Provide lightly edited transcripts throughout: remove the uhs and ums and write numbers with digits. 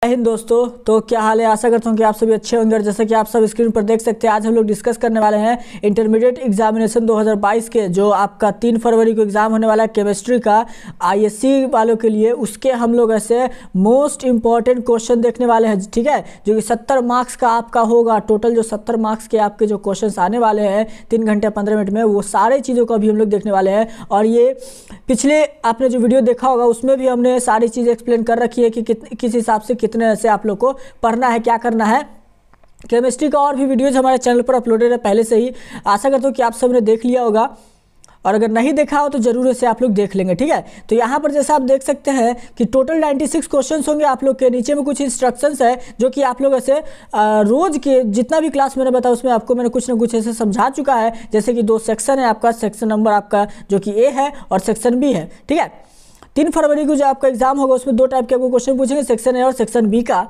जय हिंद दोस्तों। तो क्या हाल है, आशा करता हूँ कि आप सभी अच्छे होंगे। और जैसा कि आप सब स्क्रीन पर देख सकते हैं, आज हम लोग डिस्कस करने वाले हैं इंटरमीडिएट एग्जामिनेशन 2022 के जो आपका 3 फरवरी को एग्जाम होने वाला है केमिस्ट्री का आईएससी वालों के लिए। उसके हम लोग ऐसे मोस्ट इंपॉर्टेंट क्वेश्चन देखने वाले हैं, ठीक है, जो कि 70 मार्क्स का आपका होगा। टोटल जो 70 मार्क्स के आपके जो क्वेश्चन आने वाले हैं 3 घंटे 15 मिनट में, वो सारे चीज़ों को अभी हम लोग देखने वाले हैं। और ये पिछले आपने जो वीडियो देखा होगा उसमें भी हमने सारी चीज़ें एक्सप्लेन कर रखी है कि किस हिसाब से कितने ऐसे आप लोग को पढ़ना है, क्या करना है। केमिस्ट्री का और भी वीडियोज हमारे चैनल पर अपलोडेड है पहले से ही। आशा करता हूँ कि आप सबने देख लिया होगा, और अगर नहीं देखा हो तो जरूर इसे आप लोग देख लेंगे, ठीक है। तो यहाँ पर जैसा आप देख सकते हैं कि टोटल 96 क्वेश्चंस होंगे आप लोग के। नीचे में कुछ इंस्ट्रक्शंस है जो कि आप लोग ऐसे रोज के जितना भी क्लास मैंने बताया उसमें आपको मैंने कुछ ना कुछ ऐसे समझा चुका है। जैसे कि 2 सेक्शन है आपका, सेक्शन नंबर आपका जो कि ए है और सेक्शन बी है, ठीक है। 3 फरवरी को जो आपका एग्जाम होगा उसमें 2 टाइप के आपको क्वेश्चन पूछेंगे, सेक्शन ए और सेक्शन बी का।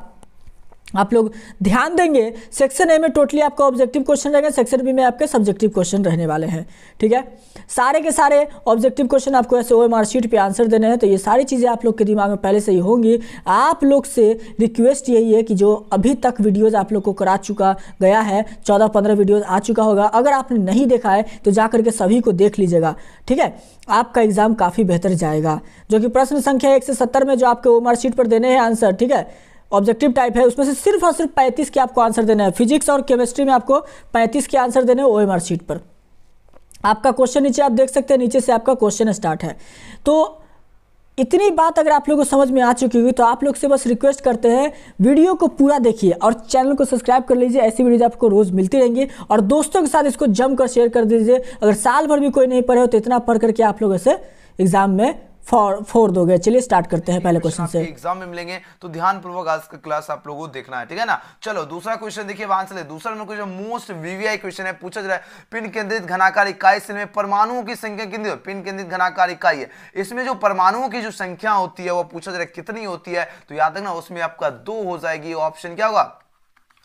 आप लोग ध्यान देंगे, सेक्शन ए में टोटली आपका ऑब्जेक्टिव क्वेश्चन रहेगा, सेक्शन बी में आपके सब्जेक्टिव क्वेश्चन रहने वाले हैं, ठीक है। सारे के सारे ऑब्जेक्टिव क्वेश्चन आपको ऐसे ओएमआर शीट पे आंसर देने हैं। तो ये सारी चीज़ें आप लोग के दिमाग में पहले से ही होंगी। आप लोग से रिक्वेस्ट यही है कि जो अभी तक वीडियोज़ आप लोग को करा चुका गया है, 14-15 वीडियोज़ आ चुका होगा, अगर आपने नहीं देखा है तो जा करके सभी को देख लीजिएगा, ठीक है। आपका एग्जाम काफ़ी बेहतर जाएगा। जो कि प्रश्न संख्या 1 से 70 में जो आपके ओएमआर शीट पर देने हैं आंसर, ठीक है, ऑब्जेक्टिव टाइप है, उसमें से सिर्फ और सिर्फ 35 के आपको आंसर देना है। फिजिक्स और केमिस्ट्री में आपको 35 के आंसर देने हैं ओएमआर शीट पर। आपका क्वेश्चन नीचे आप देख सकते हैं, नीचे से आपका क्वेश्चन स्टार्ट है। तो इतनी बात अगर आप लोगों को समझ में आ चुकी होगी तो आप लोग से बस रिक्वेस्ट करते हैं, वीडियो को पूरा देखिए और चैनल को सब्सक्राइब कर लीजिए। ऐसी वीडियोज आपको रोज मिलती रहेंगी। और दोस्तों के साथ इसको जमकर शेयर कर दीजिए। अगर साल भर भी कोई नहीं पढ़े हो तो इतना पढ़ करके आप लोग ऐसे एग्जाम में फोड़ दोगे। चलिए स्टार्ट करते हैं पहले क्वेश्चन से। एग्जाम में मिलेंगे तो ध्यानपूर्वक आज का क्लास आप लोगों को देखना है, ठीक है ना। चलो दूसरा क्वेश्चन देखिए, वहां से दूसरा number question most VVI question है। पूछा जा रहा है पिन केंद्रित घनाकार इकाई से में परमाणुओं की संख्या कितनी है। पिन केंद्रित घनाकार इकाई है, इसमें जो परमाणुओं की जो संख्या होती है वो पूछा जा रहा है कितनी होती है। तो याद रखना उसमें आपका 2 हो जाएगी। ऑप्शन क्या होगा?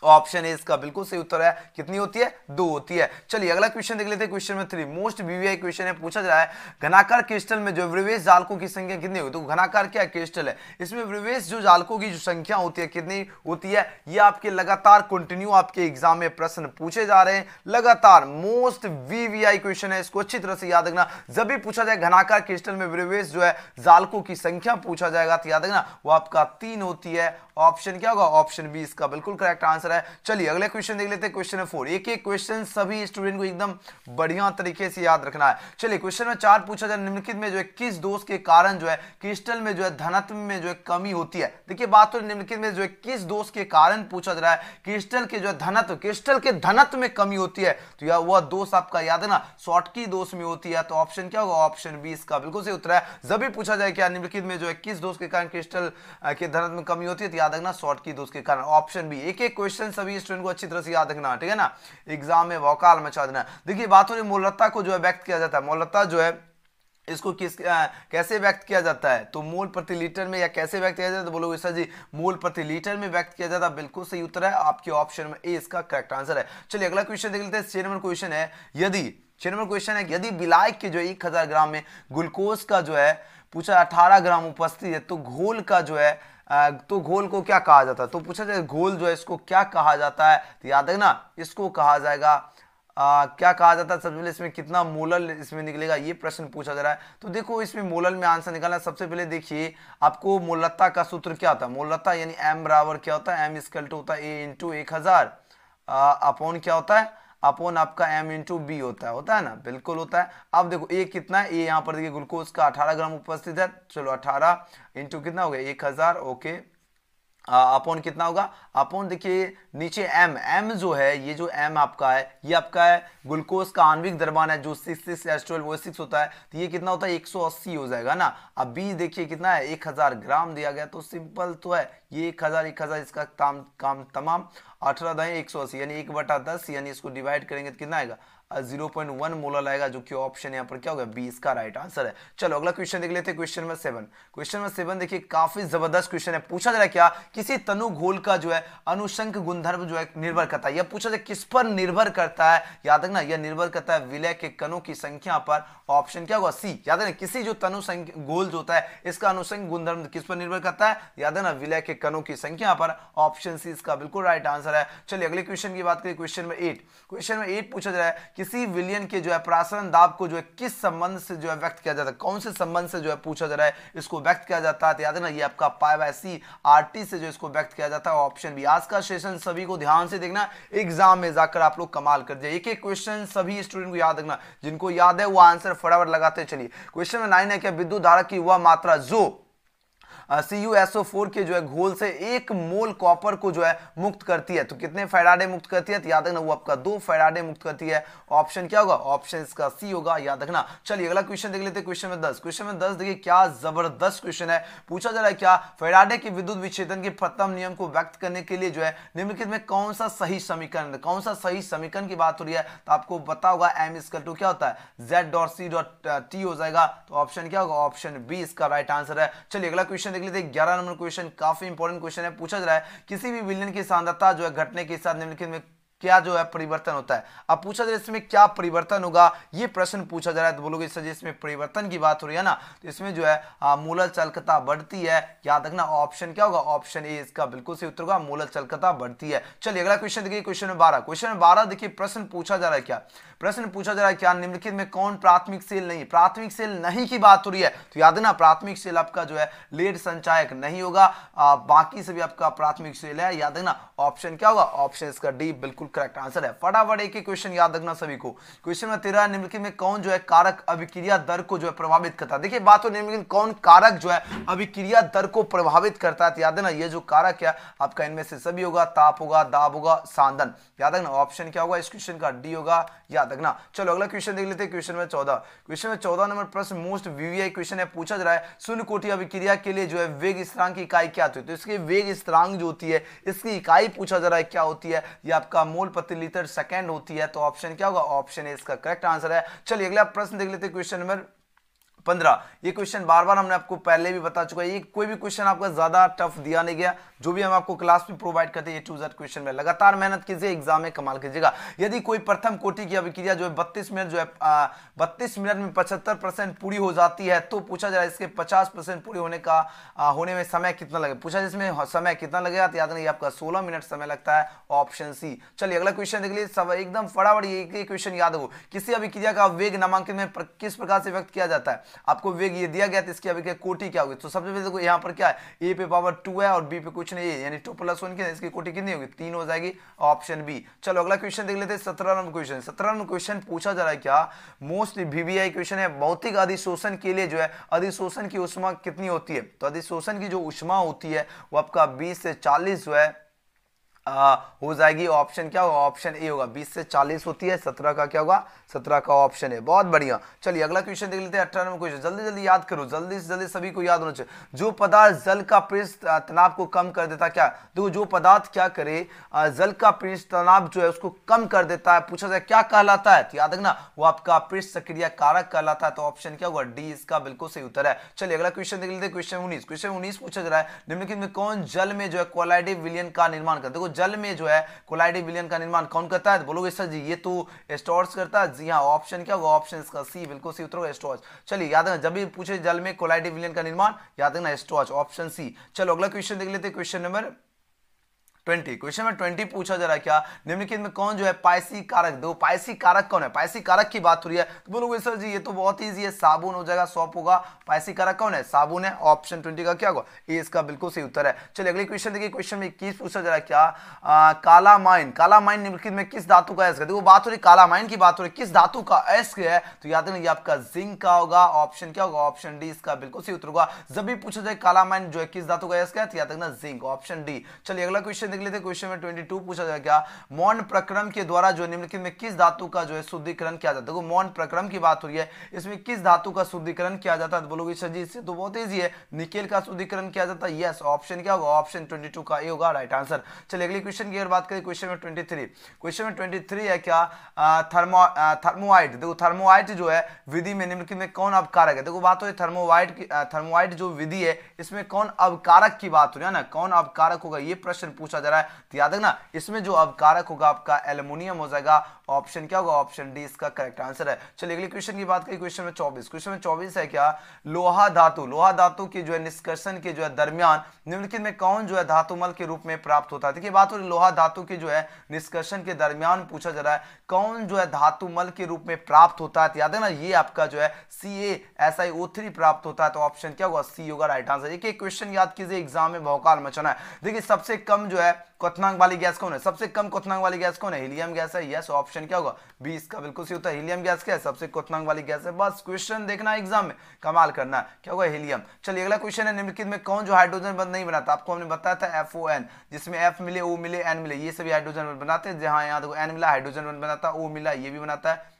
ऑप्शन ए इसका बिल्कुल सही उत्तर है। कितनी होती है? 2 होती है। चलिए अगला क्वेश्चन देख लेते हैं। Question number 3 most VVI question है। पूछा जा रहा है घनाकार क्रिस्टल में जो विवेश जालकों की संख्या कितनी होगी। तो घनाकार क्या है? क्रिस्टल है, इसमें विवेश जो जालकों की जो संख्या होती है कितनी होती है। ये आपके लगातार कंटिन्यू आपके एग्जाम में प्रश्न पूछे जा रहे हैं, लगातार मोस्ट वीवीआई क्वेश्चन है। इसको अच्छी तरह से याद रखना। जब भी पूछा जाए घनाकार क्रिस्टल में विवेश जो है जालकों की संख्या पूछा जाएगा तो याद रखना वो आपका 3 होती है। ऑप्शन क्या होगा? ऑप्शन बी इसका बिल्कुल करेक्ट आंसर है। चलिए अगले क्वेश्चन देख लेते हैं। क्वेश्चन नंबर 4 एक एक क्वेश्चन सभी स्टूडेंट को एकदम बढ़िया तरीके से याद रखना है। चलिए क्वेश्चन नंबर 4 पूछा जाए निम्नलिखित में जो है किस दोष के कारण जो है क्रिस्टल में जो है घनत्व में जो है कमी होती है। देखिए बात तो निम्नलिखित में जो है किस दोष के कारण पूछा जा रहा है क्रिस्टल के जो है घनत्व, क्रिस्टल के घनत्व में कमी होती है। तो यह वह दोष आपका याद है ना शॉर्टकी दोष में होती है। तो ऑप्शन क्या होगा? ऑप्शन बी इसका बिल्कुल सही उत्तर है। जब भी पूछा जाए क्या निम्नलिखित में जो है किस दोष के कारण क्रिस्टल के घनत्व में कमी होती है तो याद रखना शॉर्टकी दोष के कारण। Option B. एक एक क्वेश्चन सभी स्टूडेंट को अच्छी तरह से याद रखना, ठीक है ना, एग्जाम में वकाल मचा देना। देखिए बात हो रही मोलरता को जो है व्यक्त किया जाता है। मोलरता जो है इसको कैसे व्यक्त किया जाता है? तो मोल प्रति लीटर में या कैसे व्यक्त किया जाता है? तो बोलोगे सर जी मोल प्रति लीटर में व्यक्त किया जाता है। बिल्कुल सही उत्तर है आपके ऑप्शन में ए इसका करेक्ट आंसर है। चलिए अगला क्वेश्चन देख लेते हैं। 6 नंबर क्वेश्चन है। यदि विलायक के जो 1000 ग्राम में ग्लूकोज का जो है पूछा 18 ग्राम उपस्थित है तो घोल का जो है तो घोल को क्या कहा जाता है। तो पूछा जाए घोल जो है इसको क्या कहा जाता है। तो याद रखना इसको कहा जाएगा क्या कहा जाता है। सबसे पहले इसमें कितना मोलल इसमें निकलेगा ये प्रश्न पूछा जा रहा है। तो देखो इसमें मोलल में आंसर निकालना। सबसे पहले देखिए आपको मोललता का सूत्र क्या होता है। मोललता यानी एम बराबर क्या होता है? एम इक्वल टू होता है ए इंटू 1000 अपॉन क्या होता है? अपॉन आपका m इंटू बी होता है ना, बिल्कुल होता है। अब देखो ए कितना है? ए यहाँ पर देखिए ग्लूकोज का 18 ग्राम उपस्थित है। चलो 18 इंटू कितना हो गया? 1000। ओके अपॉन कितना होगा? अपॉन देखिए नीचे m जो है ये जो m आपका है ये आपका है ग्लूकोज का आणविक द्रव्यमान है जो 6H12O6 होता है। तो ये कितना होता है? 180 हो जाएगा ना। अब b देखिए कितना है? 1000 ग्राम दिया गया तो सिंपल तो है ये 1000 इसका काम तमाम 18 दाएं 180 यानी 1/10 यानी इसको डिवाइड करेंगे तो कितना आएगा? 0.1 मोलर आएगा, जो कि ऑप्शन यहाँ पर क्या होगा बी इसका राइट आंसर है। चलो अगला क्वेश्चन देख लेते हैं, क्वेश्चन नंबर 7। क्वेश्चन नंबर 7 देखिए काफी जबरदस्त क्वेश्चन है। पूछा जा रहा है क्या, किसी तनु घोल का जो है अनुषंग गुणधर्म जो है निर्भर करता है। यह पूछा जाए किस पर निर्भर करता है, याद रखना यह निर्भर करता है विलय के कणों की संख्या पर। ऑप्शन क्या होगा सी, याद रखना किसी जो तनु घोल जो होता है इसका अनुषंग गुणधर्म किस पर निर्भर करता है, याद रखना विलय के कणों की संख्या पर। ऑप्शन सी इसका बिल्कुल राइट आंसर है। चलिए अगले क्वेश्चन की बात करें, क्वेश्चन नंबर 8। क्वेश्चन नंबर 8 पूछा जा रहा है किसी विलयन के जो है प्रासरण दाब को जो है किस संबंध से जो है व्यक्त किया जाता है, कौन से संबंध से जो है पूछा जा रहा है इसको व्यक्त किया जाता है। तो याद है ना ये आपका पाई बाय सी आरटी से जो इसको व्यक्त किया जाता है। Option B. आज का सेशन सभी को ध्यान से देखना, एग्जाम में जाकर आप लोग कमाल कर जाए। एक एक क्वेश्चन सभी स्टूडेंट को याद रखना, जिनको याद है वो आंसर फटाफट लगाते चलिए। क्वेश्चन नंबर 9 है क्या विद्युत धारा की वह मात्रा जो CuSO4 के जो है घोल से 1 मोल कॉपर को जो है मुक्त करती है, तो कितने फैराडे मुक्त करती है, तो याद रखना वो आपका 2 फैराडे मुक्त करती है। ऑप्शन क्या होगा, ऑप्शन इसका सी होगा, याद रखना। चलिए अगला क्वेश्चन देख लेते हैं, क्वेश्चन नंबर 10। क्वेश्चन नंबर 10 देखिए क्या जबरदस्त क्वेश्चन है। पूछा जा रहा है क्या फैराडे के विद्युत विच्छेदन के प्रथम नियम को व्यक्त करने के लिए जो है निम्नलिखित में कौन सा सही समीकरण, कौन सा सही समीकरण की बात हो रही है, तो आपको पता होगा M= क्या होता है Z.C.T हो जाएगा। तो ऑप्शन क्या होगा, ऑप्शन बी इसका राइट आंसर है। चलिए अगला क्वेश्चन देख लेते हैं, 11 नंबर क्वेश्चन काफी इंपॉर्टेंट क्वेश्चन है। पूछा जा रहा है किसी भी विलयन की सांद्रता जो है घटने के साथ निम्नलिखित में क्या जो है परिवर्तन होता है। अब पूछा जा रहा है इसमें क्या परिवर्तन होगा, ये प्रश्न पूछा जा रहा है। तो बोलोगे सर इसमें परिवर्तन की बात हो रही है ना, तो इसमें जो है मूलर चालकता बढ़ती है। याद रखना ऑप्शन क्या होगा, ऑप्शन ए इसका बिल्कुल सही उत्तर होगा, मूलर चालकता बढ़ती है। चलिए अगला क्वेश्चन देखिए, क्वेश्चन नंबर 12। क्वेश्चन नंबर 12 देखिए प्रश्न पूछा जा रहा है क्या, प्रश्न पूछा जा रहा है क्या निम्नलिखित में कौन प्राथमिक सेल नहीं, प्राथमिक सेल नहीं की बात हो रही है। तो याद रखना प्राथमिक सेल आपका जो है लेड संचायक नहीं होगा, बाकी सभी आपका प्राथमिक सेल है। याद रखना ऑप्शन क्या होगा, ऑप्शन इसका डी बिल्कुल करेक्ट आंसर है। फटाफट एक ही क्वेश्चन याद रखना सभी को। क्वेश्चन नंबर 13 निम्नलिखित में कौन जो है कारक अभिक्रिया दर को जो है प्रभावित करता है। देखिए बात हो निम्नलिखित कौन कारक जो है अभिक्रिया दर को प्रभावित करता है। तो याद रखना ये जो कारक है आपका इनमें से सभी होगा, ताप होगा, दाब होगा, सांदन। याद रखना ऑप्शन क्या होगा इस क्वेश्चन का, डी होगा, याद रखना। चलो अगला क्वेश्चन देख लेते हैं, क्वेश्चन नंबर 14। क्वेश्चन में 14 नंबर प्रश्न मोस्ट वीवीआई क्वेश्चन है। पूछा जा रहा है शून्य कोटि अभिक्रिया के लिए जो है वेग स्थिरांक की इकाई क्या होती है। तो इसकी वेग स्थिरांक जो होती है इसकी इकाई पूछा जा रहा है क्या होती है, ये आपका मोल प्रति लीटर सेकंड होती है। तो ऑप्शन क्या होगा, ऑप्शन ए इसका करेक्ट आंसर है। चलिए अगला प्रश्न देख लेते हैं, क्वेश्चन नंबर 15। ये क्वेश्चन बार बार हमने आपको पहले भी बता चुका है, ये कोई भी क्वेश्चन आपका ज्यादा टफ दिया नहीं गया, जो भी हम आपको क्लास में प्रोवाइड करते हैं A to Z क्वेश्चन में। लगातार मेहनत कीजिए, एग्जाम में कमाल कीजिएगा। यदि कोई प्रथम कोटि की अभिक्रिया जो है 32 मिनट जो है 32 मिनट में 75% पूरी हो जाती है, तो पूछा जा रहा है इसके 50% पूरी होने में समय कितना लगेगा। पूछा इसमें समय कितना लगेगा, तो याद नहीं आपका 16 मिनट समय लगता है, ऑप्शन सी। चलिए अगला क्वेश्चन देख लीजिए, सब एकदम फटाफट एक क्वेश्चन याद हो। किसी अभिक्रिया का वेग नामांकन में किस प्रकार से व्यक्त किया जाता है। आपको वेग ये दिया गया तो इसकी अभिक्रिया कोटि क्या होगी। तो सबसे पहले देखो यहाँ पर क्या है, ए पे पावर 2 है और बी पे कुछ नहीं है, यानी 2 + 1 की इसकी कोटि कितनी होगी, 3 हो जाएगी, ऑप्शन बी। चलो अगला क्वेश्चन देख लेते हैं, 17 नंबर क्वेश्चन। 17 नंबर क्वेश्चन पूछा जा रहा है क्या मोस्ट वीवीआई क्वेश्चन है, भौतिक अधिशोषण के लिए जो है अधिशोषण की ऊष्मा कितनी होती है। तो अधिशोषण की जो ऊष्मा होती है वो आपका 20 से 40 जो है हो जाएगी। ऑप्शन क्या होगा, ऑप्शन ए होगा, 20 से 40 होती है। 17 का क्या होगा, 17 का ऑप्शन है। बहुत बढ़िया। चलिए अगला क्वेश्चन देख लेते हैं, 18 नंबर क्वेश्चन। जल्दी जल्दी याद करो, जल्दी से जल्दी सभी को याद होना चाहिए। जो पदार्थ जल का पृष्ठ तनाव को कम कर देता, क्या देखो जो पदार्थ क्या करे जल का पृष्ठ तनाव जो है उसको कम कर देता है, पूछा जाए क्या कहलाता है। तो याद रखना वो आपका पृष्ठ सक्रिय कारक कहलाता है। तो ऑप्शन क्या होगा, डी इसका बिल्कुल सही उत्तर है। चलिए अगला क्वेश्चन देख लेते हैं, क्वेश्चन 19। क्वेश्चन 19 पूछा जा रहा है निम्नलिखित में कौन जल में जो है कोलाइडिव विलयन का निर्माण करता है। देखो जल में जो है कोलाइडिव विलयन का निर्माण कौन करता है, बोलोगे सर जी ये तो स्टोर्स करता है। जी हाँ, ऑप्शन क्या होगा, ऑप्शन इसका सी बिल्कुल सही उत्तर होगा, स्टोर्स। चलिए याद रखना जब भी पूछे जल में कोलाइडिव विलयन का निर्माण, याद रखना स्टोर्स, ऑप्शन सी। चलो अगला क्वेश्चन देख लेते हैं, क्वेश्चन नंबर 20। क्वेश्चन में 20 पूछा जा रहा है क्या निम्नलिखित में कौन जो है पायसी कारक, दो पायसी कारक कौन है। पायसी कारक की बात हो रही है तो बोलोगे सर जी ये तो बहुत इजी है, साबुन हो जाएगा, सॉप होगा। पायसी कारक कौन है, साबुन है। ऑप्शन 20 का क्या होगा, ये इसका बिल्कुल सही उत्तर है। चलिए अगले क्वेश्चन देखिए, क्वेश्चन में 21 पूछा जा रहा है क्या काला माइन, काला माइन निम्नलिखित में किस धातु का अयस्क है। देखो बात हो रही काला माइन की बात हो रही, किस धातु का अयस्क है, तो याद रखना ये आपका जिंक का होगा। ऑप्शन क्या होगा, ऑप्शन डी इसका बिल्कुल सही उत्तर होगा। जब भी पूछा जाए काला माइन जो है किस धातु का अयस्क है, तो याद रखना जिंक, ऑप्शन डी। चलिए अगला क्वेश्चन देख लेते हैं। क्वेश्चन में 22 पूछा जाए क्या, मौन प्रक्रम के द्वारा जो निम्नलिखित में किस धातु का जो है शुद्धिकरण किया जाता है। देखो मौन प्रक्रम की बात हो रही है, इसमें किस धातु का शुद्धिकरण किया जाता है, तो बोलोगे सर जी इससे तो बहुत ईजी है, निकेल का शुद्धिकरण किया जाता है। यस, ऑप्शन क्या होगा, ऑप्शन 22 का ए होगा राइट आंसर। चलिए अगली क्वेश्चन की अगर बात करें, क्वेश्चन में 23, क्वेश्चन में 23 है क्या, थर्मोआइट। देखो थर्मोआइट जो है विधि में निम्नलिखित में कौन अवकारक है। देखो बात हो थर्मोआइट की, थर्मोआइट जो विधि है इसमें कौन अवकारक की बात हो रही है ना, कौन अवकारक होगा ये प्रश्न पूछा जा रहा है। तो याद रखना इसमें जो अवकारक होगा आपका एल्युमिनियम हो जाएगा। ऑप्शन क्या होगा, ऑप्शन डी इसका करेक्ट आंसर है। चलिए अगले क्वेश्चन की बात करें, क्वेश्चन में 24, क्वेश्चन में 24 है क्या, लोहा धातु के जो है निष्कर्षण के जो है दरमियान निम्नलिखित में कौन जो है धातुमल के रूप में प्राप्त होता है। देखिए बात हो रही लोहा धातु के जो है निष्कर्षण के दरमियान पूछा जा रहा है कौन जो है धातुमल के रूप में प्राप्त होता है। याद है ना ये आपका जो है CaSiO3 प्राप्त होता है। तो ऑप्शन क्या होगा, सी होगा राइट आंसर। एक क्वेश्चन याद कीजिए, एग्जाम में भौकाल मचाना है। देखिए सबसे कम जो है क्वथनांक वाली गैस कौन है, सबसे कम क्वथनांक वाली गैस कौन है, हीलियम गैस है। यस, ऑप्शन क्या होगा, बी इसका बिल्कुल सही होता है। हीलियम गैस क्या है, सबसे क्वथनांक वाली गैस है। बस क्वेश्चन देखना एग्जाम में, कमाल करना, क्या होगा, हीलियम। चलिए अगला क्वेश्चन है, निम्नलिखित में कौन जो हाइड्रोजन बंध नहीं बनाता। आपको हमने बताया था FON, जिसमें F मिले, O मिले, N मिले, ये सभी हाइड्रोजन बंध बनाते हैं। जहां यहाँ देखो N मिला हाइड्रोजन बंध बनाता, O मिला ये भी बनाता है,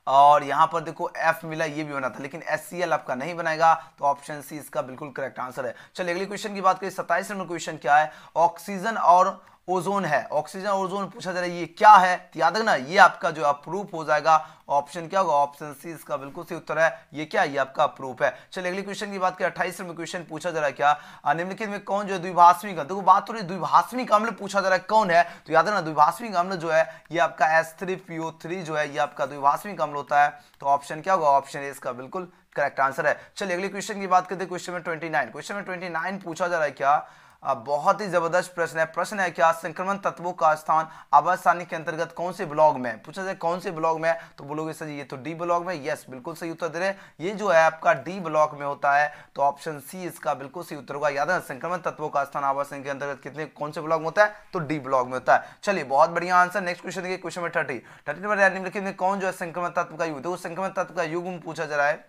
और यहां पर देखो F मिला ये भी बना था, लेकिन HCl आपका नहीं बनाएगा। तो ऑप्शन सी इसका बिल्कुल करेक्ट आंसर है। चलिए अगली क्वेश्चन की बात करें, 27 नंबर क्वेश्चन क्या है, ऑक्सीजन और ओजोन है। ऑक्सीजन और ओजोन पूछा जा रहा है ये क्या है, तो याद रखना ये आपका जो अप्रूफ हो जाएगा। ऑप्शन क्या होगा, ऑप्शन सी इसका बिल्कुल सही उत्तर है। ये क्या है, ये आपका अप्रूफ है। चलिए अगली क्वेश्चन की बात करें, 28 नंबर क्वेश्चन पूछा जा रहा है क्या, निम्नलिखित में कौन जो है द्विभाषिक, देखो बात हो रही है द्विभाषिक अम्ल पूछा जा रहा है कौन है। तो याद रखना द्विभाषिक अम्ल जो है ये आपका H3PO3 जो है ये आपका द्विभाषिक अम्ल होता है। तो ऑप्शन क्या होगा, ऑप्शन ए इसका बिल्कुल करेक्ट आंसर है। चलिए अगली क्वेश्चन की बात करते हैं, क्वेश्चन में 29, क्वेश्चन में 29 पूछा जा रहा है क्या, बहुत ही जबरदस्त प्रश्न है। प्रश्न है क्या, संक्रमण तत्वों का स्थान आवास सारणी के अंतर्गत कौन से ब्लॉक में पूछा जाए, कौन से ब्लॉक में, तो बोलोगे सर ये तो डी ब्लॉक में। यस, बिल्कुल सही उत्तर दे रहे, ये जो है आपका डी ब्लॉक में होता है। तो ऑप्शन सी इसका बिल्कुल सही उत्तर होगा। याद है संक्रमण तत्वों का स्थान आवास सारणी के अंतर्गत कितने कौन से ब्लॉक में होता है, तो डी ब्लॉक में होता है। चलिए बहुत बढ़िया आंसर। नेक्स्ट क्वेश्चन देखिए, क्वेश्चन में 30 नंबर निम्नलिखित में कौन जो है संक्रमण तत्व का युग, तो संक्रमण तत्व का युग्म पूछा जा रहा है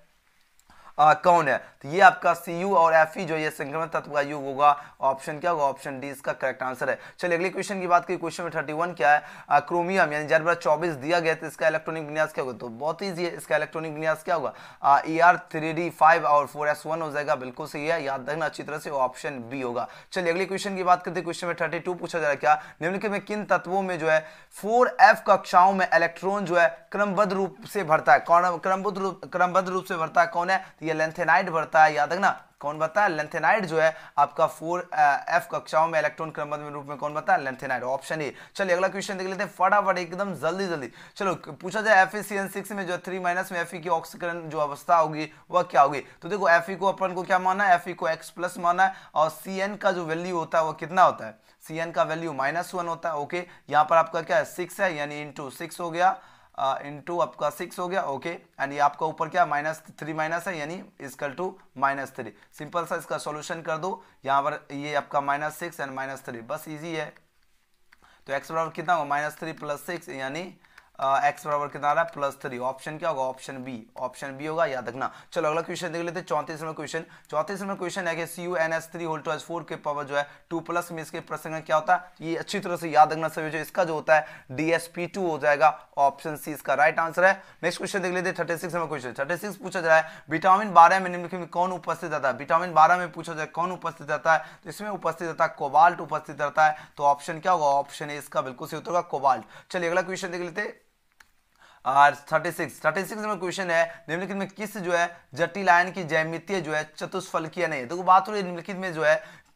कौन है। तो ये आपका Cu और Fe जो ये संक्रमण तत्व का युग होगा। ऑप्शन क्या होगा, ऑप्शन डी इसका करेक्ट आंसर है। चलिए अगले क्वेश्चन की बात करें, क्वेश्चन में 31 क्या है, क्रोमियम यानी Z 24 दिया गया, तो इसका इलेक्ट्रॉनिक विन्यास क्या होगा, तो बहुत ईजी है, इसका इलेक्ट्रॉनिक विन्यास क्या होगा, Er3d5 और 4s1 हो जाएगा, बिल्कुल सही है, याद रखना अच्छी तरह से, ऑप्शन बी होगा। चलिए अगले क्वेश्चन की बात करते हैं, क्वेश्चन में 32 पूछा जा रहा है क्या, निम्नलिखित में किन तत्वों में जो है 4f कक्षाओं में इलेक्ट्रॉन जो है क्रमबद्ध रूप से भरता है, क्रमबद्ध रूप से भरता है कौन है, तो ये लेंथेनाइड भरता है। याद रखना कौन बताया, लेंथेनाइड जो है आपका 4f कक्षाओं में इलेक्ट्रॉन क्रमबद्ध रूप में कौन बताया, लेंथेनाइड, ऑप्शन ए। चलिए अगला क्वेश्चन देख लेते हैं फटाफट एकदम जल्दी। चलो पूछा जाए FeCN6 में जो 3- में Fe की ऑक्सीकरण जो अवस्था होगी वह क्या होगी। तो देखो Fe को अपन को क्या माना है, Fe को X+ माना है, और Cn का जो वैल्यू होता है वो कितना होता है, Cn का वैल्यू -1 होता है। ओके, यहाँ पर आपका क्या है 6 है, यानी इंटू 6 हो गया, इंटू आपका 6 हो गया। ओके, एंड ये आपका ऊपर क्या -3 है, यानी इक्वल टू -3। सिंपल सा इसका सॉल्यूशन कर दो, यहाँ पर ये आपका -6 एंड -3, बस इजी है। तो x बराबर कितना होगा, -3 + 6, यानी x बराबर कितना आ रहा है, +3। ऑप्शन क्या होगा, ऑप्शन बी होगा, याद रखना। चलो अगला क्वेश्चन देख लेते हैं, 34वां क्वेश्चन। 34वां क्वेश्चन है कि CuNH3 के पावर जो है 2+ में इसके प्रसंग क्या होता है, ये अच्छी तरह से याद रखना सभी, जो इसका जो होता है DsP2 हो जाएगा। ऑप्शन सी इसका राइट आंसर है। नेक्स्ट क्वेश्चन देख लेते हैं, 36वां क्वेश्चन। 36 पूछा जा रहा है विटामिन 12 में निम्नलिखित में कौन उपस्थित रहता है। विटामिन 12 में पूछा जाए कौन उपस्थित रहता है, तो इसमें उपस्थित रहता है कोबाल्ट उपस्थित रहता है। तो ऑप्शन क्या होगा, ऑप्शन ए इसका बिल्कुल सही उत्तर होगा, कोबाल्ट। चलिए अगला क्वेश्चन देख लेते हैं, 36 में क्वेश्चन है निम्नलिखित में किस जो है जटिल आयन की ज्यामितीय जो है चतुष्फलकीय नहीं है। देखो बात हो रही है निम्नलिखित में जो है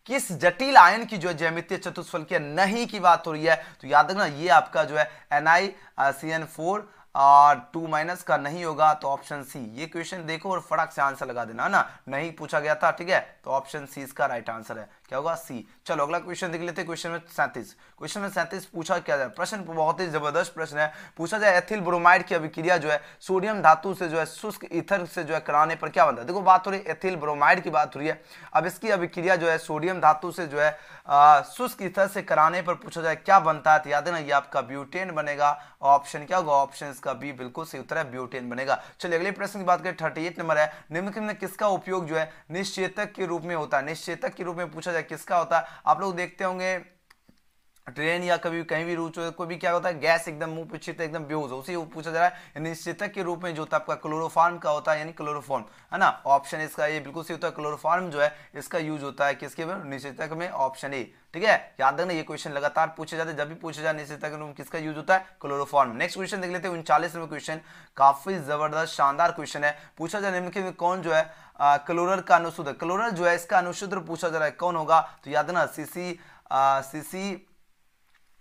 किस जटिल आयन की जो है ज्यामितीय चतुष्फलकीय नहीं की बात हो रही है। तो याद रखना ये आपका जो है NiCN4 और 2- का नहीं होगा। तो ऑप्शन सी, ये क्वेश्चन देखो और फटाक से आंसर लगा देना ना, नहीं पूछा गया था, ठीक है। तो ऑप्शन सी इसका राइट आंसर है, क्या होगा, सी। चलो अगला क्वेश्चन देख लेते हैं, क्वेश्चन में 37। क्वेश्चन में 37 पूछा क्या जाए, प्रश्न बहुत ही जबरदस्त प्रश्न है। पूछा जाए एथिल ब्रोमाइड की अभिक्रिया जो है सोडियम धातु से जो है शुष्क ईथर से जो है कराने पर क्या बनता है। देखो बात हो रही है एथिल ब्रोमाइड की बात हो रही है। अब इसकी अभिक्रिया जो है सोडियम धातु से जो है शुष्क ईथर से कराने पर पूछा जाए क्या बनता है, तो याद है ना ये आपका ब्यूटेन बनेगा। ऑप्शन क्या होगा, ऑप्शन इसका बी बिल्कुल सही उत्तर है, ब्यूटेन बनेगा। चलिए अगले प्रश्न की बात करें, 38 नंबर है, निम्नलिखित में किसका उपयोग जो है निश्चेतक के रूप में होता है। निश्चेतक के रूप में पूछा जाए किसका होता है। आप लोग देखते होंगे ट्रेन या कभी कहीं भी रुक, कोई भी क्या होता है, गैस एकदम मुंह पे छिड़ते एकदम बेहोश हो, उसी पूछा जा रहा है। निश्चेतक के रूप में जो होता है आपका क्लोरोफॉर्म का होता है, यानी क्लोरोफॉर्म, है ना। ऑप्शन इसका ये बिल्कुल सही होता है। क्लोरोफॉर्म जो है इसका यूज होता है किसके में, निश्चेतक में, ऑप्शन ए। ठीक है, याद रखना ये क्वेश्चन लगातार पूछे जाते हैं, जब भी पूछे जाए निश्चेतक के रूप में किसका यूज होता है, क्लोरोफॉर्म। नेक्स्ट क्वेश्चन देख लेते हैं 39वां क्वेश्चन, काफी जबरदस्त शानदार क्वेश्चन है। पूछा जा निम्नलिखित में कौन जो है क्लोरर का अनुसूत्र, क्लोरर जो है इसका अनुसूत्र पूछा जा रहा है कौन होगा, तो याद रखना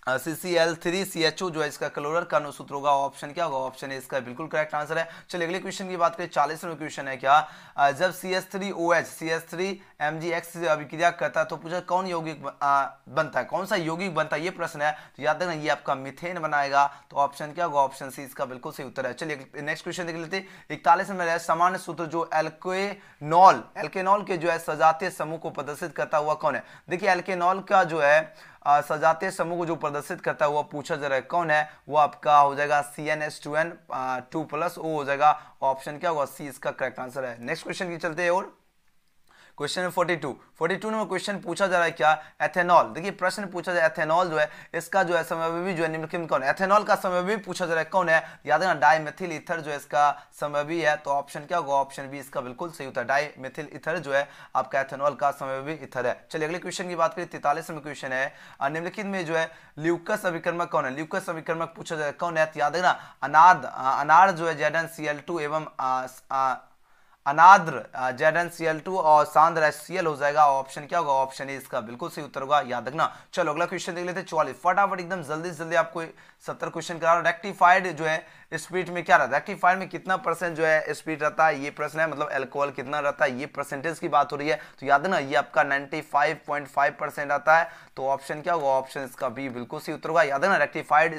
CCl3CHO जो है इसका क्लोरर का अनुसूत्र होगा। ऑप्शन क्या होगा, ऑप्शन ए इसका बिल्कुल करेक्ट आंसर है। चलिए अगले क्वेश्चन की बात करें, 40वां क्वेश्चन है क्या, जब CH3OH CH3MgX से अभिक्रिया करता है तो पूछा कौन यौगिक बनता है, कौन सा यौगिक बनता है, ये प्रश्न है। तो याद रखना ये आपका मीथेन बनाएगा, तो ऑप्शन क्या होगा, ऑप्शन सी इसका बिल्कुल सही उत्तर है। चलिए नेक्स्ट क्वेश्चन देख लेते हैं 41 में, सामान्य सूत्र जो एल्केनॉल के जो है सजातीय समूह को प्रदर्शित करता हुआ कौन है। देखिए एल्केनॉल का जो है सजातीय समूह को जो प्रदर्शित करता हुआ पूछा जा रहा है कौन है, वो आपका हो जाएगा CnH2n2+O हो जाएगा। ऑप्शन क्या होगा, सी इसका करेक्ट आंसर है। नेक्स्ट क्वेश्चन की चलते हैं और क्वेश्चन 42 में क्वेश्चन पूछा जा रहा है क्या, एथेनॉल। देखिए प्रश्न पूछा जा रहा है एथेनॉल जो है इसका जो है समव्ययी जो है निम्नलिखित में कौन है, एथेनॉल का समव्ययी पूछा जा रहा है कौन है, याद रखना डाइमेथिल ईथर जो है इसका समव्ययी है। तो ऑप्शन क्या होगा, ऑप्शन बी इसका बिल्कुल सही होता है। डाइमेथिल ईथर जो है आपका एथेनॉल का समव्ययी ईथर है। चलिए अगले क्वेश्चन की बात करें, 43वां क्वेश्चन है, निम्नलिखित में जो है ल्यूकस अभिकर्मक कौन है, ल्यूकस अभिकर्मक पूछा जा रहा है कौन है, याद रखना अनार जो है ZnCl2 एवं अनाद्र ZnCl2 और सांद्र HCl हो जाएगा। ऑप्शन क्या होगा, ऑप्शन ए इसका बिल्कुल सही उत्तर होगा, याद रखना। चलो अगला क्वेश्चन देख लेते हैं 44, फटाफट एकदम जल्दी से जल्दी आपको 70 क्वेश्चन करा। रेक्टिफाइड जो है स्पीड में क्या रहता है, रेक्टिफाइड में कितना % जो है स्पीड रहता है, ये प्रश्न है, मतलब अल्कोहल कितना रहता है, ये परसेंटेज की बात हो रही है। तो याद ना ये आपका 95.5% आता है। तो ऑप्शन क्या होगा, ऑप्शन इसका बी बिल्कुल सही उत्तर होगा। याद है ना रेक्टिफाइड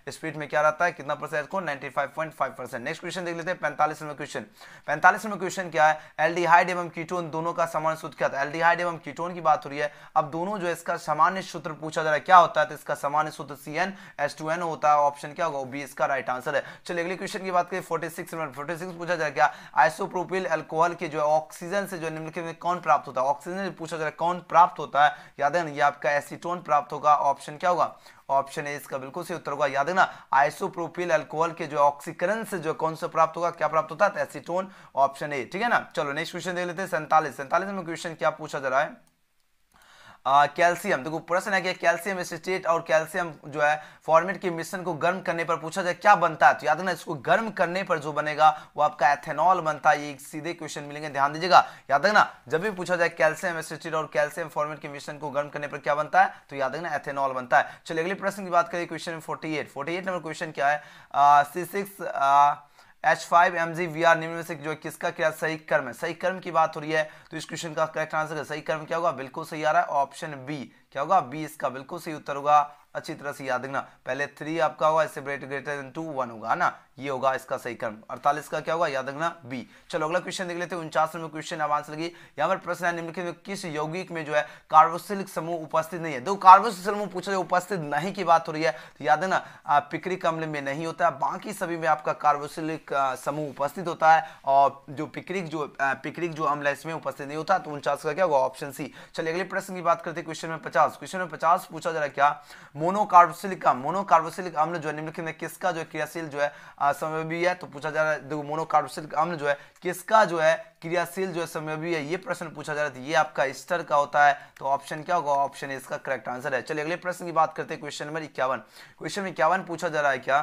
स्पीड में क्या रहता है, कितना परसेंट को, 95.5%। नेक्स्ट क्वेश्चन देख लेते हैं 45वां क्वेश्चन। 45वां क्वेश्चन क्या है, एल्डिहाइड एवं कीटोन दोनों का सामान्य सूत्र क्या था। एल्डिहाइड एवं कीटोन की बात हो रही है, अब दोनों जो है इसका सामान्य सूत्र पूछा जा रहा है क्या होता है, तो इसका सामान्य सूत्र CnH2n होता है। ऑप्शन क्या होगा, बी इसका राइट आंसर है। चलिए अगले क्वेश्चन की बात करें 46 पूछा जा रहा है क्या, आइसोप्रोपिल अल्कोहल के जो है ऑक्सीजन से जो निम्नलिखित में कौन प्राप्त होता है, ऑक्सीजन से पूछा जा रहा है कौन प्राप्त होता है, याद है ना ये आपका एसीटोन प्राप्त होगा। ऑप्शन क्या होगा, ऑप्शन ए इसका बिल्कुल सही उत्तर होगा। याद है ना आइसोप्रोपिल अल्कोहल के जो ऑक्सीकरण से जो कौन सा प्राप्त होगा, क्या प्राप्त होता है, एसीटोन। ऑप्शन ए, ठीक है ना। चलो नेक्स्ट क्वेश्चन देख लेते हैं 47 में क्वेश्चन क्या पूछा जा रहा है, कैल्शियम। देखो प्रश्न है कि कैल्शियम एसिटेट और कैल्शियम जो है फॉर्मेट के मिश्रण को गर्म करने पर पूछा जाए क्या बनता है। तो याद रखना इसको गर्म करने पर जो बनेगा वो आपका एथेनॉल बनता है। ये सीधे क्वेश्चन मिलेंगे, ध्यान दीजिएगा। याद रखना जब भी पूछा जाए कैल्शियम एसिटेट और कैल्शियम फॉर्मेट के मिश्रण को गर्म करने पर क्या बनता है, तो याद रखना एथेनॉल बनता है। चलिए अगले प्रश्न की बात करें, क्वेश्चन 48 नंबर क्वेश्चन क्या है, C6H5MgVr निम्न में से जो किसका क्या सही कर्म है। सही कर्म की बात हो रही है, तो इस क्वेश्चन का करेक्ट आंसर है सही कर्म क्या होगा, बिल्कुल सही आ रहा है, ऑप्शन बी। क्या होगा, बी इसका बिल्कुल सही उत्तर होगा। अच्छी तरह से याद रखना, पहले 3 आपका होगा, इससे ग्रेटर देन 2 1 होगा ना, ये होगा इसका सही क्रम। 48 का क्या होगा, याद रखना बी। चलो अगला क्वेश्चन देख लेते हैं 49 नंबर क्वेश्चन। अब आंसर लगी, यहाँ पर प्रश्न है निम्नलिखित में किस यौगिक में जो है कार्बोक्सिलिक समूह उपस्थित नहीं है। दो कार्बोक्सिलिक समूह पूछा जाए उपस्थित नहीं की बात हो रही है, तो याद है ना पिक्रिक अम्ल में नहीं होता है, बाकी सभी में आपका कार्बोक्सिलिक समूह उपस्थित होता है, और जो पिक्रिक जो अम्ल है इसमें उपस्थित नहीं होता। तो 49 का क्या होगा, ऑप्शन सी। चलिए अगले प्रश्न की बात करते हैं क्वेश्चन में 50। क्वेश्चन में 50 पूछा जा रहा है क्या, मोनोकार्बोक्सिलिक अम्ल जो है निम्नलिखित में किसका जो क्रियाशील जो है समव्ययी है। तो पूछा जा रहा है देखो मोनोकार्बोक्सिलिक अम्ल जो है किसका जो है क्रियाशील जो है समव्ययी है, ये प्रश्न पूछा जा रहा है। ये आपका एस्टर का होता है। तो ऑप्शन क्या होगा, ऑप्शन इसका करेक्ट आंसर है। चलिए अगले प्रश्न की बात करते हैं क्वेश्चन नंबर 51। क्वेश्चन में 51 पूछा जा रहा है क्या,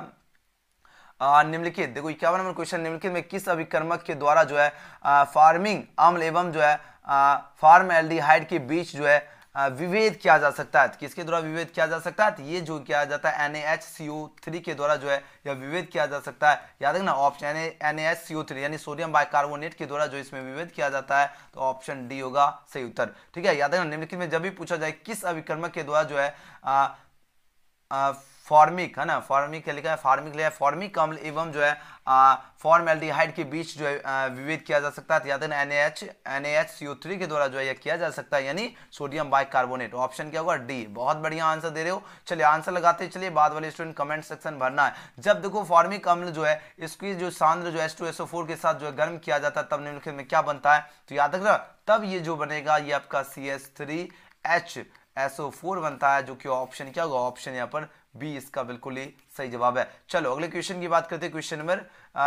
निम्नलिखित देखो 51 नंबर क्वेश्चन, निम्नलिखित में किस अभिकर्मक के द्वारा जो है फार्मिंग अम्ल एवं जो है फॉर्मएल्डिहाइड के बीच जो है विभेद किया जा सकता है। किसके द्वारा विभेद किया जा सकता है, तो ये जो किया जाता है NaHCO3 के द्वारा जो है यह विभेद किया जा सकता है। याद रखना ऑप्शन NaHCO3 यानी सोडियम बाइकार्बोनेट के द्वारा जो इसमें विभेद किया जाता है, तो ऑप्शन डी होगा सही उत्तर। ठीक है, याद रखना निम्नलिखित में जब भी पूछा जाए किस अभिकर्मक के द्वारा जो है फॉर्मिक है ना, फॉर्मिक क्या लिखा है, फॉर्मिक लिखा है, फॉर्मिक अम्ल एवं जो है फॉर्मएल्डिहाइड के बीच जो है विभेद किया जा सकता है। तो याद है NaHCO3 के द्वारा जो है यह किया जा सकता है, यानी सोडियम बाइकार्बोनेट। ऑप्शन क्या होगा, डी। बहुत बढ़िया आंसर दे रहे हो। चलिए आंसर लगाते चलिए, बाद वाले स्टूडेंट कमेंट सेक्शन भरना है। जब देखो फॉर्मिक अम्ल जो है इसकी जो सांद्र जो H2SO4 के साथ जो है गर्म किया जाता है, तब निम्नलिखित में क्या बनता है, तो याद रखना तब ये जो बनेगा ये आपका CH3H SO4 बनता है, जो कि ऑप्शन क्या होगा, ऑप्शन यहाँ पर बी इसका बिल्कुल ही सही जवाब है। चलो अगले क्वेश्चन की बात करते हैं, क्वेश्चन नंबर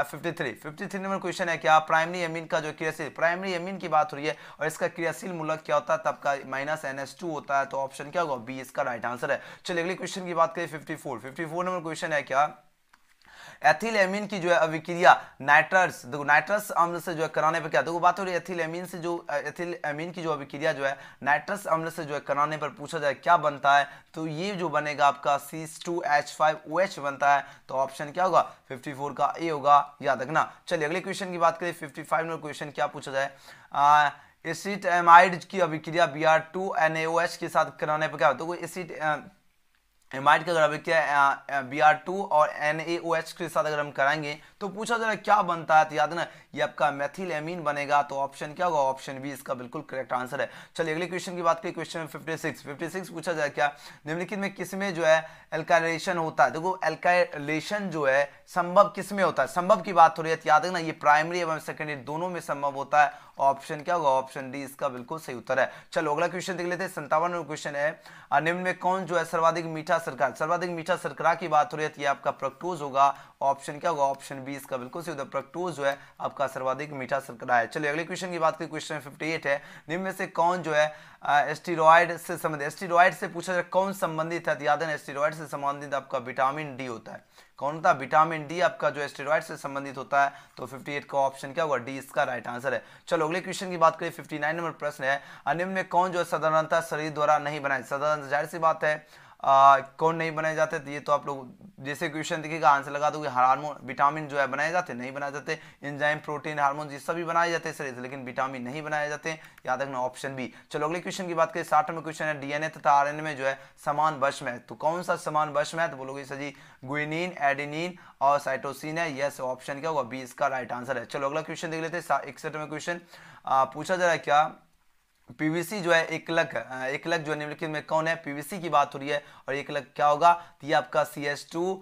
53 नंबर क्वेश्चन है क्या, प्राइमरी एमीन का जो क्रियाशील, प्राइमरी एमीन की बात हो रही है और इसका क्रियाशील मूलक क्या होता है, तब का -NH2 होता है, तो ऑप्शन क्या होगा, बी इसका राइट आंसर है। चलिए अगले क्वेश्चन की बात करें 54 नंबर क्वेश्चन है क्या, एथिल एमीन की जो है अभिक्रिया नाइट्रस, देखो नाइट्रस अम्ल से जो है कराने पर क्या, देखो बात हो रही है एथिल एमीन से, जो एथिल एमीन की जो अभिक्रिया जो है नाइट्रस अम्ल से जो है कराने पर पूछा जाए क्या बनता है, तो ये जो बनेगा आपका C2H5OH बनता है, तो ऑप्शन क्या होगा, 54 का ए होगा, याद रखना। चलिए अगले क्वेश्चन की बात करें 55 नंबर क्वेश्चन क्या पूछा जाए, एसिटामाइड की अभिक्रिया Br2NaOH के साथ कराने पर क्या होता है, तो एमाइड का अगर अभिक्रिया Br2 और NaOH के साथ अगर हम कराएंगे तो पूछा जा रहा है क्या बनता है, तो याद ना ये आपका मेथिल एमीन बनेगा, तो ऑप्शन क्या होगा, ऑप्शन बी इसका बिल्कुल करेक्ट आंसर है। चलिए अगले क्वेश्चन की बात करें, क्वेश्चन 56 पूछा जाए क्या, निम्नलिखित में किसमें जो है एल्काइलेशन होता है, देखो एल्काइलेशन जो है संभव किसमें होता है, संभव की बात हो रही है, याद रखना ये प्राइमरी एवं सेकेंडरी दोनों में संभव होता है, ऑप्शन क्या होगा, ऑप्शन डी इसका बिल्कुल सही उत्तर है। चलो अगला क्वेश्चन देख लेते हैं, 57 क्वेश्चन है, निम्न में कौन जो है सर्वाधिक मीठा शर्करा, सर्वाधिक मीठा शर्करा की बात हो रही है, तो ये आपका फ्रक्टोज होगा, ऑप्शन क्या होगा, ऑप्शन बी इसका बिल्कुल सही उत्तर, फ्रक्टोज जो है आपका सर्वाधिक मीठा शर्करा है। चलिए अगले क्वेश्चन की बात करें, क्वेश्चन 58 है, निम्न में से कौन जो है स्टीरॉयड से संबंधित, स्टीरॉयड से पूछा जाए कौन संबंधित है, तो याद है स्टीरॉयड से संबंधित आपका विटामिन डी होता है, कौन होता है, विटामिन डी आपका जो स्टेरॉइड से संबंधित होता है, तो 58 का ऑप्शन क्या होगा, डी इसका राइट आंसर है। चलो अगले क्वेश्चन की बात करें, 59 नंबर प्रश्न है, निम्न में कौन जो है साधारणतः शरीर द्वारा नहीं बनाए, साधारणतः जाहिर सी बात है कौन नहीं बनाए जाते, तो ये तो आप लोग जैसे क्वेश्चन दिखेगा आंसर लगा दोगे, हार्मोन विटामिन जो है बनाए जाते नहीं बनाए जाते, एंजाइम प्रोटीन हार्मोन ये सभी बनाए जाते हैं शरीर से, लेकिन विटामिन नहीं बनाए जाते, याद रखना ऑप्शन बी। चलो अगले क्वेश्चन की बात करें, 60 में क्वेश्चन है, डीएनए तथा आरएनए में जो है समान वश में है, तो कौन सा समान वश में है, तो बोलोगे सर जी ग्वानिन, एडेनिन और साइटोसिन है, यस ऑप्शन क्या होगा, बी इसका राइट आंसर है। चलो अगला क्वेश्चन देख लेते हैं, 61 में क्वेश्चन पूछा जा रहा है क्या, पीवीसी जो है एकलक जो निम्नलिखित में कौन है, पीवीसी की बात हो रही है और एकलक क्या होगा, तो ये आपका CH2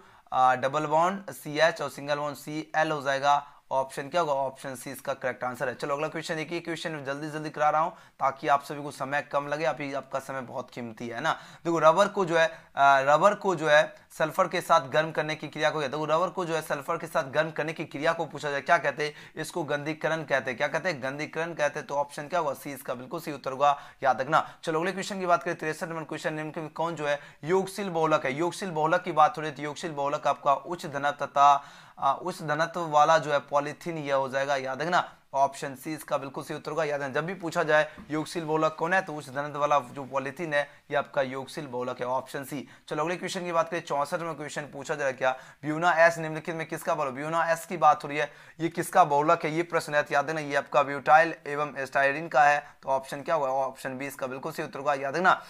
डबल बॉन्ड CH और सिंगल बॉन्ड Cl हो जाएगा, ऑप्शन क्या होगा, ऑप्शन सी इसका करेक्ट आंसर है। चलो अगला क्वेश्चन देखिए, क्वेश्चन जल्दी जल्दी करा रहा हूं ताकि आप सभी को समय कम लगे, अभी आपका समय बहुत कीमती है ना। देखो रबर को जो है सल्फर के साथ गर्म करने की क्रिया को, देखो रबर को जो है सल्फर के साथ गर्म करने की क्रिया को पूछा जाए क्या कहते हैं, इसको गंधीकरण कहते हैं, क्या कहते हैं, गंधीकरण कहते हैं, तो ऑप्शन क्या होगा, सी इसका बिल्कुल सही उत्तर होगा, याद रखना। चलो अगले क्वेश्चन की बात करें, 63 नंबर क्वेश्चन, निम्न में कौन जो है योगशील बहुलक है, योगशील बहुलक की बात हो रही है, योगशील बहुलक आपका उच्च घनत्व तथा उस घनत्व वाला जो है पॉलीथीन यह हो जाएगा, याद रखना ऑप्शन सी इसका बिल्कुल सही उत्तर होगा, याद है जब भी पूछा जाए योगशील बहुलक कौन है, तो उस घनत्व वाला जो पॉलीथीन है ये आपका योगशील बहुलक है, ऑप्शन सी। चलो अगले क्वेश्चन की बात करें, 64 में क्वेश्चन पूछा जाए क्या, ब्यूना एस निम्नलिखित में किसका बहुलक, ब्यूना एस की बात हो रही है, ये किसका बहुलक है, ये प्रश्न है, याद है ये आपका ब्यूटाइल एवं एस्टाइरिन का है, तो ऑप्शन क्या होगा, ऑप्शन बी इसका बिल्कुल सही उत्तर होगा, याद है ना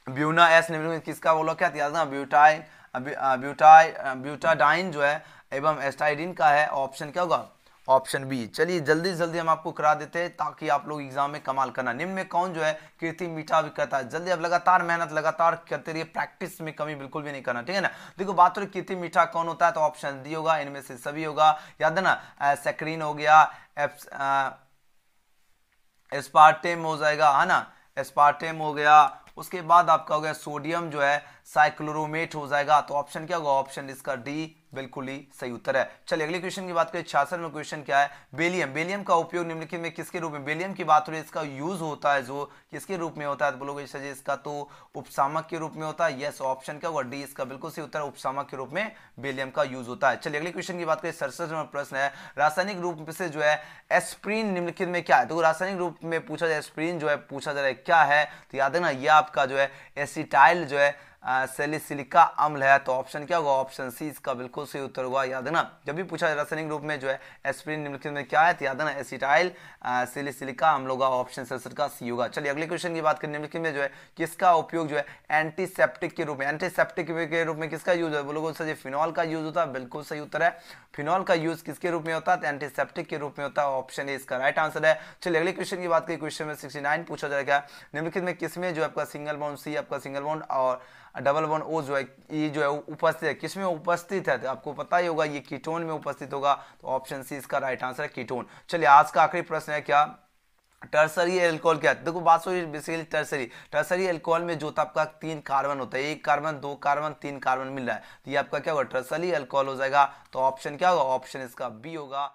ब्यूना एस निम्नलिखित किसका बहुलक है, याद है ब्यूटाडाइन जो है एवं एस्टाइरिन का है, ऑप्शन क्या होगा, ऑप्शन बी। चलिए जल्दी जल्दी हम आपको करा देते हैं ताकि आप लोग एग्जाम में कमाल करना। निम्न में कौन जो है कृत्रिम मीठा विक्रेता है, जल्दी अब लगातार मेहनत लगातार करते रहिए, प्रैक्टिस में कमी बिल्कुल भी नहीं करना, ठीक है ना। देखो बात हो रही कृत्रिम मीठा कौन होता है, तो ऑप्शन डी होगा, इनमें से सभी होगा, याद है ना सैकरीन हो गया, एस्पार्टेम हो जाएगा, है ना एस्पार्टेम हो गया, उसके बाद आपका हो गया सोडियम जो है साइक्लोरोमेट हो जाएगा, तो ऑप्शन क्या होगा, ऑप्शन इसका डी बिल्कुल ही सही उत्तर है। चलिए अगले क्वेश्चन की बात करें, 66 में क्वेश्चन क्या है, बेलियम, बेलियम का उपयोग निम्नलिखित में किसके रूप में, बेलियम की बात हो रही है, इसका यूज होता है जो किसके रूप में होता है, तो बोलोगे सर जी इसका तो उपसामक के रूप में होता है, यस ऑप्शन क्या होगा, डी इसका बिल्कुल सही उत्तर है, उपसामक के रूप में बेलियम का यूज होता है। चलिए अगले क्वेश्चन की बात करें, 67 नंबर प्रश्न है, रासायनिक रूप से जो है एस्प्रिन निम्नलिखित में क्या है, तो रासायनिक रूप में पूछा जाए एस्प्रिन जो है पूछा जा रहा है क्या है, तो याद है ना ये आपका जो है एसिटाइल जो है सैलिसिलिका अम्ल है, तो ऑप्शन क्या होगा, ऑप्शन सी इसका बिल्कुल सही उत्तर होगा, याद है ना जब भी पूछा जाए रासायनिक रूप में जो है एस्प्रिन निम्नलिखित में क्या है, तो याद है ना एसिटाइल सैलिसिलिका अम्ल होगा, ऑप्शन सर का सी होगा। चलिए अगले क्वेश्चन की बात करें, निम्नलिखित में जो है किसका उपयोग जो है एंटीसेप्टिक के रूप में, एंटीसेप्टिक के रूप में किसका यूज है, बोलोगे सर जी फिनॉल का यूज होता है, बिल्कुल सही उत्तर है, फिनॉल का यूज किसके रूप में होता है, एंटीसेप्टिक के रूप में होता है, ऑप्शन ए इसका राइट आंसर है। चलिए अगले क्वेश्चन की बात करें, क्वेश्चन में 69 पूछा जाएगा, निम्नलिखित में किसमें जो है आपका सिंगल बॉन्ड सी आपका सिंगल बॉन्ड और डबल बॉन्ड ओ जो है ये जो है उपस्थित है, किसमें उपस्थित है, तो आपको पता ही होगा ये कीटोन में उपस्थित होगा, तो ऑप्शन सी इसका राइट आंसर है कीटोन। चलिए आज का आखिरी प्रश्न है क्या, टर्सरी एल्कोहल क्या है? देखो बात सो बेसिकली टर्सरी एल्कोहल में जो था आपका 3 कार्बन होता है, 1 कार्बन 2 कार्बन 3 कार्बन मिल रहा है, तो ये आपका क्या होगा? टर्सरी एल्कोहल हो जाएगा। तो ऑप्शन क्या होगा? ऑप्शन इसका बी होगा।